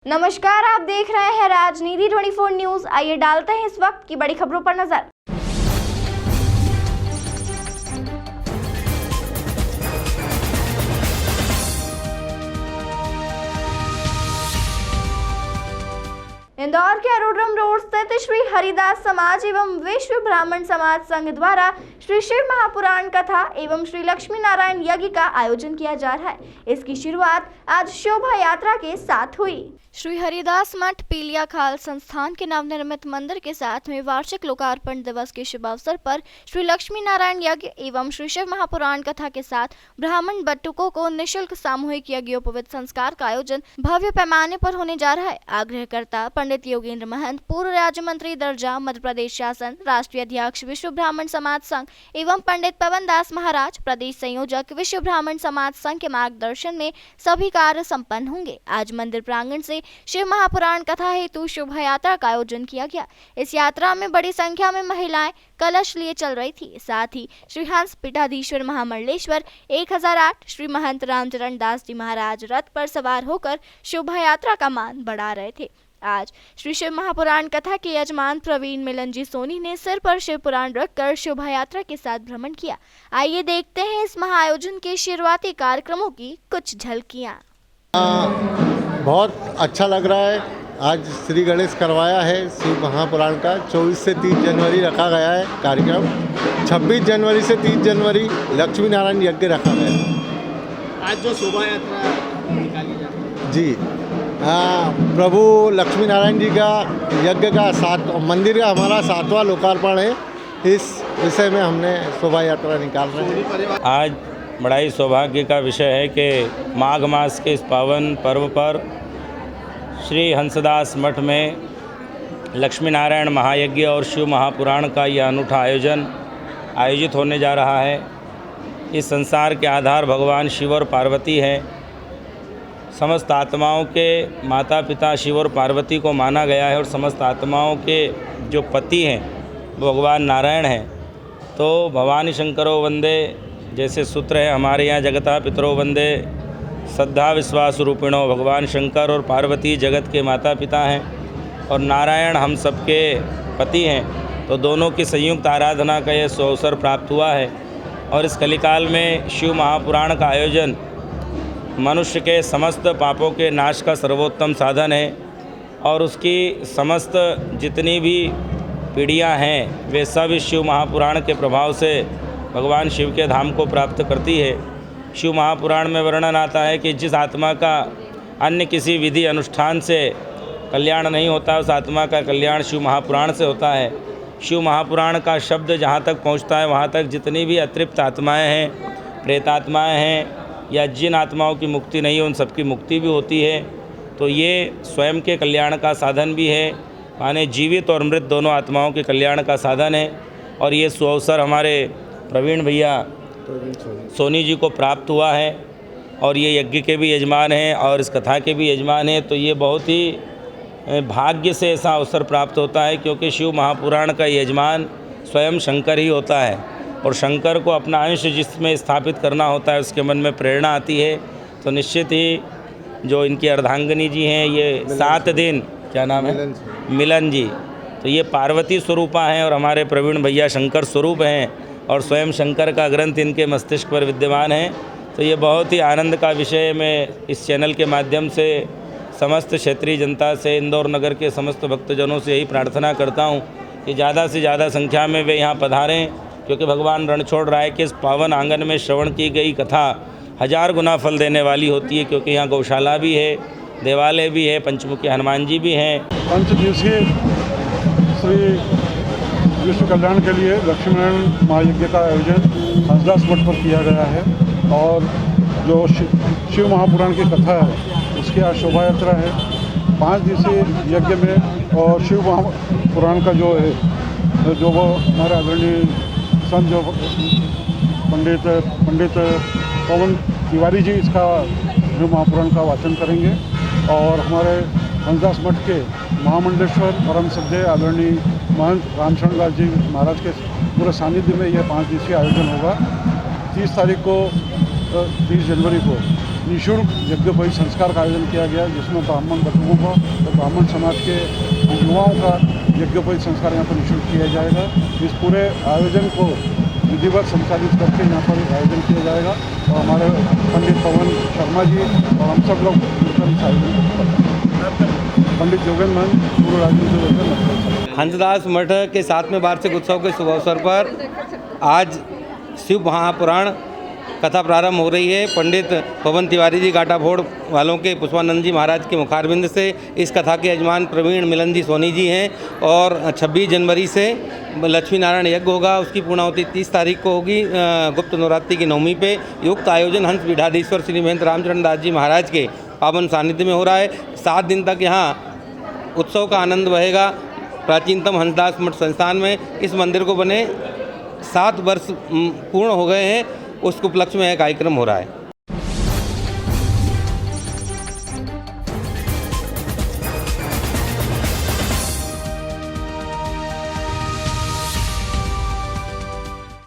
नमस्कार, आप देख रहे हैं राजनीति 24 न्यूज। आइए डालते हैं इस वक्त की बड़ी खबरों पर नजर। इंदौर के अरोड्रम रोड स्थित श्री हरिदास समाज एवं विश्व ब्राह्मण समाज संघ द्वारा श्री शिव महापुराण कथा एवं श्री लक्ष्मी नारायण यज्ञ का आयोजन किया जा रहा है। इसकी शुरुआत आज शोभा यात्रा के साथ हुई। श्री हरिदास मठ पीलिया खाल संस्थान के नवनिर्मित मंदिर के साथ में वार्षिक लोकार्पण दिवस के शुभ अवसर पर श्री लक्ष्मी नारायण यज्ञ एवं श्री शिव महापुराण कथा के साथ ब्राह्मण बटुकों को निःशुल्क सामूहिक यज्ञोपवीत संस्कार का आयोजन भव्य पैमाने पर होने जा रहा है। आग्रहकर्ता पंडित योगेंद्र महंत, पूर्व राज्य मंत्री दर्जा, मध्य प्रदेश शासन, राष्ट्रीय अध्यक्ष विश्व ब्राह्मण समाज संघ एवं पंडित पवन दास महाराज, प्रदेश संयोजक विश्व ब्राह्मण समाज संघ के मार्गदर्शन में सभी कार्य संपन्न होंगे। आज मंदिर प्रांगण से शिव महापुराण कथा हेतु शोभा यात्रा का आयोजन किया गया। इस यात्रा में बड़ी संख्या में महिलाएं कलश लिए चल रही थी। साथ ही श्री हंस पीठाधीश्वर महामंडलेश्वर 1008 श्री महंत रामचरण दास जी महाराज रथ पर सवार होकर शोभा यात्रा का मान बढ़ा रहे थे। आज श्री शिव महापुराण कथा के यजमान प्रवीण मिलन जी सोनी ने सिर पर शिव पुराण रखकर शोभा यात्रा के साथ भ्रमण किया। आइए देखते हैं इस महाआयोजन के शुरुआती कार्यक्रमों की कुछ झलकियां। बहुत अच्छा लग रहा है। आज श्री गणेश करवाया है शिव महापुराण का। 24 से 30 जनवरी रखा गया है कार्यक्रम। 26 जनवरी से 30 जनवरी लक्ष्मी नारायण यज्ञ रखा गया है। आज जो शोभा यात्रा निकाली जा रही है जी, प्रभु लक्ष्मी नारायण जी का यज्ञ का मंदिर का हमारा 7वां लोकार्पण है। इस विषय में हमने शोभा यात्रा निकाल रहे हैं। आज बड़ा ही सौभाग्य का विषय है कि माघ मास के इस पावन पर्व पर श्री हंसदास मठ में लक्ष्मी नारायण महायज्ञ और शिव महापुराण का यह अनूठा आयोजन आयोजित होने जा रहा है। इस संसार के आधार भगवान शिव और पार्वती हैं। समस्त आत्माओं के माता पिता शिव और पार्वती को माना गया है और समस्त आत्माओं के जो पति हैं वो भगवान नारायण हैं। तो भवानी शंकरो वंदे जैसे सूत्र है हमारे यहाँ, जगता पितरो वंदे श्रद्धा विश्वास रूपिणो। भगवान शंकर और पार्वती जगत के माता पिता हैं और नारायण हम सबके पति हैं। तो दोनों की संयुक्त आराधना का यह सुअवसर प्राप्त हुआ है। और इस कलिकाल में शिव महापुराण का आयोजन मनुष्य के समस्त पापों के नाश का सर्वोत्तम साधन है और उसकी समस्त जितनी भी पीढ़ियाँ हैं वे सब इस शिव महापुराण के प्रभाव से भगवान शिव के धाम को प्राप्त करती है। शिव महापुराण में वर्णन आता है कि जिस आत्मा का अन्य किसी विधि अनुष्ठान से कल्याण नहीं होता, उस आत्मा का कल्याण शिव महापुराण से होता है। शिव महापुराण का शब्द जहाँ तक पहुँचता है वहाँ तक जितनी भी अतृप्त आत्माएं हैं, प्रेतात्माएं हैं या जिन आत्माओं की मुक्ति नहीं है उन सबकी मुक्ति भी होती है। तो ये स्वयं के कल्याण का साधन भी है, माने जीवित और मृत दोनों आत्माओं के कल्याण का साधन है। और ये सुअवसर हमारे प्रवीण भैया सोनी जी को प्राप्त हुआ है और ये यज्ञ के भी यजमान हैं और इस कथा के भी यजमान हैं। तो ये बहुत ही भाग्य से ऐसा अवसर प्राप्त होता है क्योंकि शिव महापुराण का यजमान स्वयं शंकर ही होता है और शंकर को अपना अंश जिसमें स्थापित करना होता है उसके मन में प्रेरणा आती है। तो निश्चित ही जो इनकी अर्धांगिनी जी हैं ये 7 दिन, क्या नाम है, मिलन जी, तो ये पार्वती स्वरूपा हैं और हमारे प्रवीण भैया शंकर स्वरूप हैं और स्वयं शंकर का ग्रंथ इनके मस्तिष्क पर विद्यमान है। तो ये बहुत ही आनंद का विषय। मैं इस चैनल के माध्यम से समस्त क्षेत्रीय जनता से, इंदौर नगर के समस्त भक्तजनों से यही प्रार्थना करता हूँ कि ज़्यादा से ज़्यादा संख्या में वे यहाँ पधारें क्योंकि भगवान रणछोड़ राय के इस पावन आंगन में श्रवण की गई कथा 1000 गुना फल देने वाली होती है क्योंकि यहाँ गौशाला भी है, देवालय भी है, पंचमुखी हनुमान जी भी हैं। 5 दिवसीय श्री विश्व कल्याण के लिए लक्ष्मी नारायण महायज्ञ का आयोजन हंसदास मठ पर किया गया है और जो शिव महापुराण की कथा है उसकी आज शोभा यात्रा है। 5 दिवसीय यज्ञ में और शिव महापुराण का जो है जो वो हमारे आदरणीय संत जो पंडित पवन तिवारी जी इसका शिव महापुराण का वाचन करेंगे और हमारे हंसदास मठ के महामंडलेश्वर परम श्रद्धेय आदरणीय महंत रामचरण दास जी महाराज के पूरे सानिध्य में यह 5 दिवसीय आयोजन होगा। 30 जनवरी को निःशुल्क यज्ञोपवीत संस्कार का आयोजन किया गया, जिसमें ब्राह्मण बटुओं का और ब्राह्मण समाज के युवाओं का यज्ञोपवीत संस्कार यहाँ पर निःशुल्क किया जाएगा। इस पूरे आयोजन को विधिवत संचालित करके यहाँ पर आयोजन किया जाएगा और हमारे पंडित पवन शर्मा जी और हम सब लोग मिलकर इस आयोजन को पंडित जोगेंद्र मान पूर्व राजनीति हंसदास मठ के 7वें वार्षिक उत्सव के शुभ अवसर पर आज शिव महापुराण कथा प्रारंभ हो रही है। पंडित पवन तिवारी जी गाटाफोड़ वालों के पुष्पानंद जी महाराज के मुखारबिंद से इस कथा के यजमान प्रवीण मिलन जी सोनी जी हैं और 26 जनवरी से लक्ष्मी नारायण यज्ञ होगा। उसकी पूर्णाहुति 30 तारीख को होगी गुप्त नवरात्रि की नवमी पे। युक्त आयोजन हंस पीठाधीश्वर श्री महेंद्र रामचरण दास जी महाराज के पावन सानिध्य में हो रहा है। 7 दिन तक यहाँ उत्सव का आनंद बहेगा। प्राचीनतम हंसदास मठ संस्थान में इस मंदिर को बने 7 वर्ष पूर्ण हो गए हैं। उस उपलक्ष्य में यह कार्यक्रम हो रहा है।